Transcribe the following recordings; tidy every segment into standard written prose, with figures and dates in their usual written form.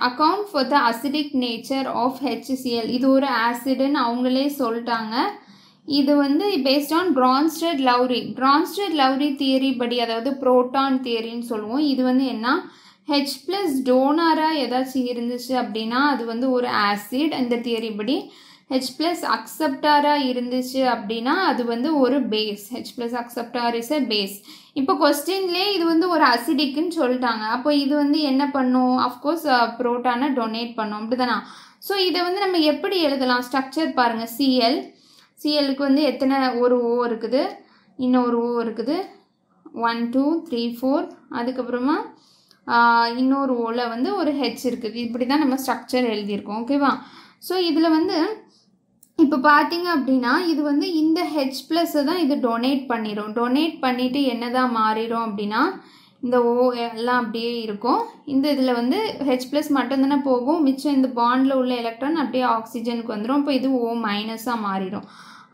account for the acidic nature of HCl. இது ஒரு ஆசிட்னு அவங்களே சொல்லிட்டாங்க. இது வந்து based on Bronsted-Lowry தியரி படி, அதாவது புரோட்டான் தியரின்னு சொல்லுவோம். இது வந்து என்ன, H plus டோனரா ஏதாச்சும் இருந்துச்சு அப்படின்னா அது வந்து ஒரு ஆசிட் இந்த தியரி படி. H plus அக்செப்டாரா இருந்துச்சு அப்படின்னா அது வந்து ஒரு base. H plus acceptor is a base. இப்போ கொஸ்டின்லேயே இது வந்து ஒரு அசிடிக்குன்னு சொல்லிட்டாங்க. அப்போ இது வந்து என்ன பண்ணும், அஃப்கோர்ஸ் புரோட்டானை டொனேட் பண்ணும், அப்படிதானா? ஸோ இதை வந்து நம்ம எப்படி எழுதலாம், ஸ்ட்ரக்சர் பாருங்கள். சிஎல்லுக்கு வந்து எத்தனை ஒரு ஓ இருக்குது, இன்னொரு ஓ இருக்குது, 1 2 3 4, அதுக்கப்புறமா இன்னொரு ஓவில் வந்து ஒரு ஹெச் இருக்குது. இப்படி தான் நம்ம ஸ்ட்ரக்சர் எழுதியிருக்கோம். ஓகேவா? ஸோ இதில் வந்து இப்போ பார்த்தீங்க அப்படின்னா இது வந்து இந்த ஹெச் ப்ளஸ்ஸை தான் இது டொனேட் பண்ணிடும். டொனேட் பண்ணிவிட்டு என்ன தான் மாறிடும் அப்படின்னா இந்த ஓ எல்லாம் அப்படியே இருக்கும். இந்த இதில் வந்து ஹெச் ப்ளஸ் மட்டும்தானே போகும், மிச்சம் இந்த பாண்டில் உள்ள எலக்ட்ரான் அப்படியே ஆக்சிஜனுக்கு வந்துடும். இப்போ இது ஓ மைனஸாக மாறிடும்.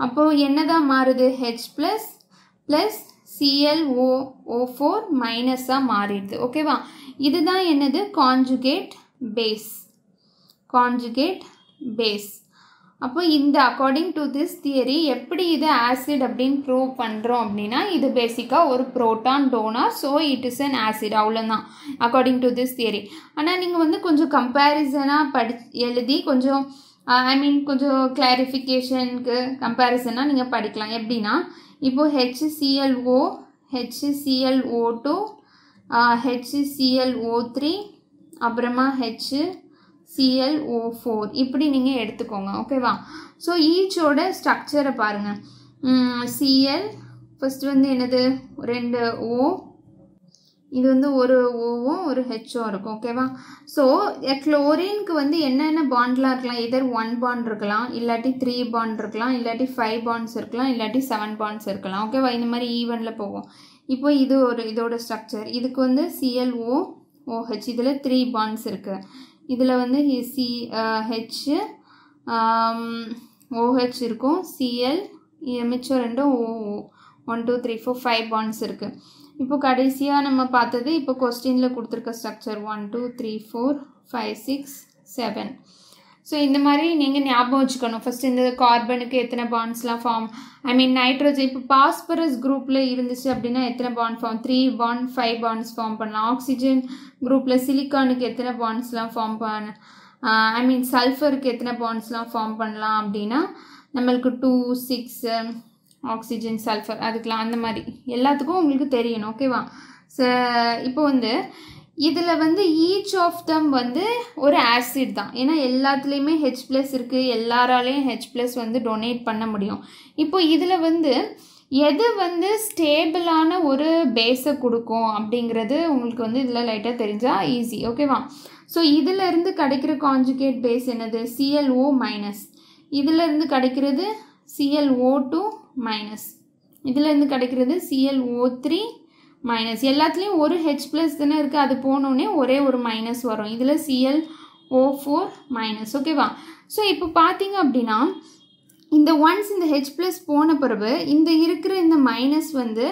அப்போது என்ன தான் மாறுது, ஹெச் ப்ளஸ் ப்ளஸ் ClO4 மைனஸாக மாறிடுது. ஓகேவா? இதுதான் என்னது, கான்ஜுகேட் பேஸ். அப்போ இந்த அக்கார்டிங் டு திஸ் தியரி எப்படி இது ஆசிட் அப்படின்னு ப்ரூவ் பண்ணுறோம் அப்படின்னா இது பேசிக்காக ஒரு proton donor, so it is an acid, அவ்வளோதான் அக்கார்டிங் டு திஸ் தியரி. ஆனால் நீங்கள் வந்து கொஞ்சம் கம்பேரிசனாக எழுதி கொஞ்சம் கொஞ்சம் கிளாரிஃபிகேஷனுக்கு கம்பேரிசனாக நீங்கள் படிக்கலாம். எப்படின்னா இப்போ HClO, HClO2, HClO3, அப்புறமா HClO4 இப்படி நீங்கள் எடுத்துக்கோங்க. ஓகேவா? ஸோ ஈச்சோட ஸ்ட்ரக்சரை பாருங்கள். Cl ஃபஸ்ட்டு வந்து என்னது, 2 O, இது வந்து ஒரு ஓவும் ஒரு ஹெச்சும் இருக்கும். ஓகேவா? ஸோ குளோரினுக்கு வந்து என்னென்ன பாண்ட்லாம் இருக்கலாம், எதர் 1 பாண்ட் இருக்கலாம், இல்லாட்டி 3 பாண்ட் இருக்கலாம், இல்லாட்டி 5 பாண்ட்ஸ் இருக்கலாம், இல்லாட்டி 7 பாண்ட்ஸ் இருக்கலாம். ஓகேவா? இந்த மாதிரி ஈவனில் போகும். இப்போ இது ஒரு இதோட ஸ்ட்ரக்சர். இதுக்கு வந்து ClOOH, இதில் 3 பாண்ட்ஸ் இருக்குது. இதில் வந்து OH இருக்கும், Cl, மிச்சம் ரெண்டும் OO, 1 2 3 4 5 பாண்ட்ஸ் இருக்குது. இப்போ கடைசியாக நம்ம பார்த்தது இப்போ கொஸ்டினில் கொடுத்துருக்க ஸ்ட்ரக்சர் 1 2 3 4 5 6 7. ஸோ இந்த மாதிரி நீங்கள் ஞாபகம் வச்சுக்கணும். ஃபஸ்ட்டு இந்த கார்பனுக்கு எத்தனை பாண்ட்ஸ்லாம் ஃபார்ம், நைட்ரோஜன் இப்போ பாஸ்பரஸ் குரூப்பில் இருந்துச்சு அப்படின்னா எத்தனை bond form, 3 bond 5 bonds form பண்ணலாம். ஆக்சிஜன் குரூப்பில் சிலிக்கானுக்கு எத்தனை பாண்ட்ஸ்லாம் ஃபார்ம் பண்ண சல்ஃபருக்கு எத்தனை பாண்ட்ஸ்லாம் ஃபார்ம் பண்ணலாம் அப்படின்னா நம்மளுக்கு 2 6 ஆக்சிஜன் சல்ஃபர் அதுக்கெலாம் அந்த மாதிரி எல்லாத்துக்கும் உங்களுக்கு தெரியணும். ஓகேவா? இப்போ வந்து இதில் வந்து ஈச் ஆஃப் தம் வந்து ஒரு ஆசிட் தான், ஏன்னா எல்லாத்துலேயுமே ஹெச் ப்ளஸ் இருக்குது, எல்லாராலையும் ஹெச் ப்ளஸ் வந்து டொனேட் பண்ண முடியும். இப்போ இதில் வந்து எது வந்து ஸ்டேபிளான ஒரு பேஸை கொடுக்கும் அப்படிங்கிறது உங்களுக்கு வந்து இதில் லைட்டாக தெரிஞ்சால் ஈஸி. ஓகேவா? ஸோ இதிலேருந்து கிடைக்கிற கான்ஜுகேட் பேஸ் என்னது, ClO மைனஸ், இதிலேருந்து கிடைக்கிறது ClO2 மைனஸ், இதிலேருந்து கிடைக்கிறது ClO3 மைனஸ். எல்லாத்துலேயும் ஒரு ஹெச் ப்ளஸ் தானே இருக்குது, அது போனோடனே ஒரே ஒரு மைனஸ் வரும். இதில் ClO4 மைனஸ். ஓகேவா? ஸோ இப்போ பார்த்தீங்க அப்படின்னா இந்த ஒன்ஸ் இந்த ஹெச் ப்ளஸ் போன பிறகு இந்த இருக்கிற இந்த மைனஸ் வந்து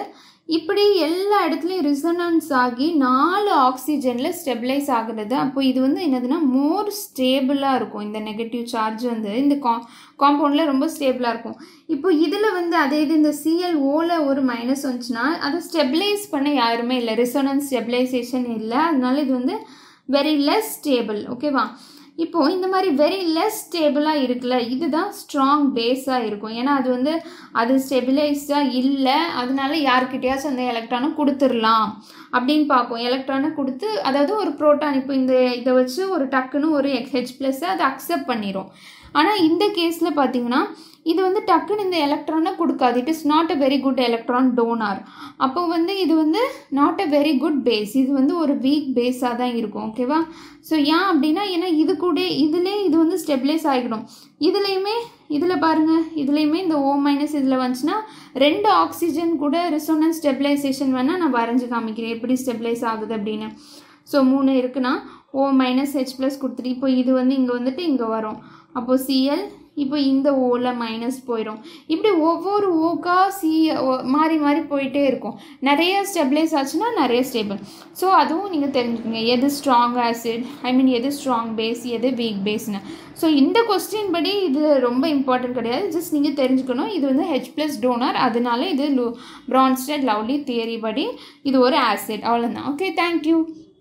இப்படி எல்லா இடத்துலையும் ரிசனன்ஸ் ஆகி 4 ஆக்சிஜனில் ஸ்டெபிளைஸ் ஆகுறது. அப்போ இது வந்து என்னதுன்னா மோர் ஸ்டேபிளாக இருக்கும். இந்த நெகட்டிவ் சார்ஜ் வந்து இந்த காம்பவுண்டில் ரொம்ப ஸ்டேபிளாக இருக்கும். இப்போ இதில் வந்து அதே இது இந்த ClOவில் ஒரு மைனஸ் வந்துச்சுன்னா அதை ஸ்டெபிளைஸ் பண்ண யாருமே இல்லை, ரிசனன்ஸ் ஸ்டெபிளைசேஷன் இல்லை, அதனால இது வந்து வெரி லெஸ் ஸ்டேபிள். ஓகேவா? இப்போது இந்த மாதிரி வெரி லெஸ் ஸ்டேபிளாக இருக்குல்ல, இதுதான் ஸ்ட்ராங் பேஸாக இருக்கும். ஏன்னா அது வந்து அது ஸ்டெபிளைஸ்டாக இல்லை, அதனால யார்கிட்டயாச்சும் அந்த எலக்ட்ரானை கொடுத்துடலாம் அப்படின்னு பார்க்கும். எலக்ட்ரானை கொடுத்து, அதாவது ஒரு புரோட்டான் இப்போ இதை வச்சு ஒரு டக்குன்னு ஒரு ஹெச் ப்ளஸ்ஸை அதை அக்செப்ட் பண்ணிடும். ஆனால் இந்த கேஸில் பார்த்தீங்கன்னா இது வந்து டக்குன்னு இந்த எலக்ட்ரானை கொடுக்காது. It is not a very good electron donor. அப்போ வந்து இது வந்து not a very good base, இது வந்து ஒரு வீக் பேஸாக தான் இருக்கும். ஓகேவா? ஸோ ஏன் அப்படின்னா ஏன்னா இது கூட இதுலேயே இது வந்து ஸ்டெபிளைஸ் ஆகிடும். இதில் பாருங்கள், இதுலேயுமே இந்த O மைனஸ் இதில் வந்துச்சுன்னா 2 ஆக்சிஜன் கூட ரிசோனன்ஸ் ஸ்டெபிளைசேஷன் வேணால் நான் வரைஞ்சி காமிக்கிறேன் எப்படி ஸ்டெபிளைஸ் ஆகுது அப்படின்னு. ஸோ 3 இருக்குன்னா O மைனஸ் ஹெச் ப்ளஸ் கொடுத்துட்டு இப்போ இது வந்து இங்கே வந்துட்டு இங்கே வரும். அப்போது சிஎல் இப்போ இந்த ஓவில் மைனஸ் போயிடும். இப்படி ஒவ்வொரு ஓக்கா மாறி மாறி போயிட்டே இருக்கும். நிறைய ஸ்டெபிளைஸ் ஆச்சுன்னா நிறைய ஸ்டேபிள். ஸோ அதுவும் நீங்கள் தெரிஞ்சுக்கோங்க, எது ஸ்ட்ராங் ஆசிட், எது ஸ்ட்ராங் பேஸ், எது வீக் பேஸ்னு. ஸோ இந்த கொஸ்டின் படி இது ரொம்ப இம்பார்ட்டன்ட் கிடையாது, ஜஸ்ட் நீங்கள் தெரிஞ்சுக்கணும். இது வந்து ஹெச் ப்ளஸ் டோனர், அதனால இது பிரான்ஸ்டட் லவ்லி தியரி படி இது ஒரு ஆசிட், அவ்வளோதான். Okay, thank you.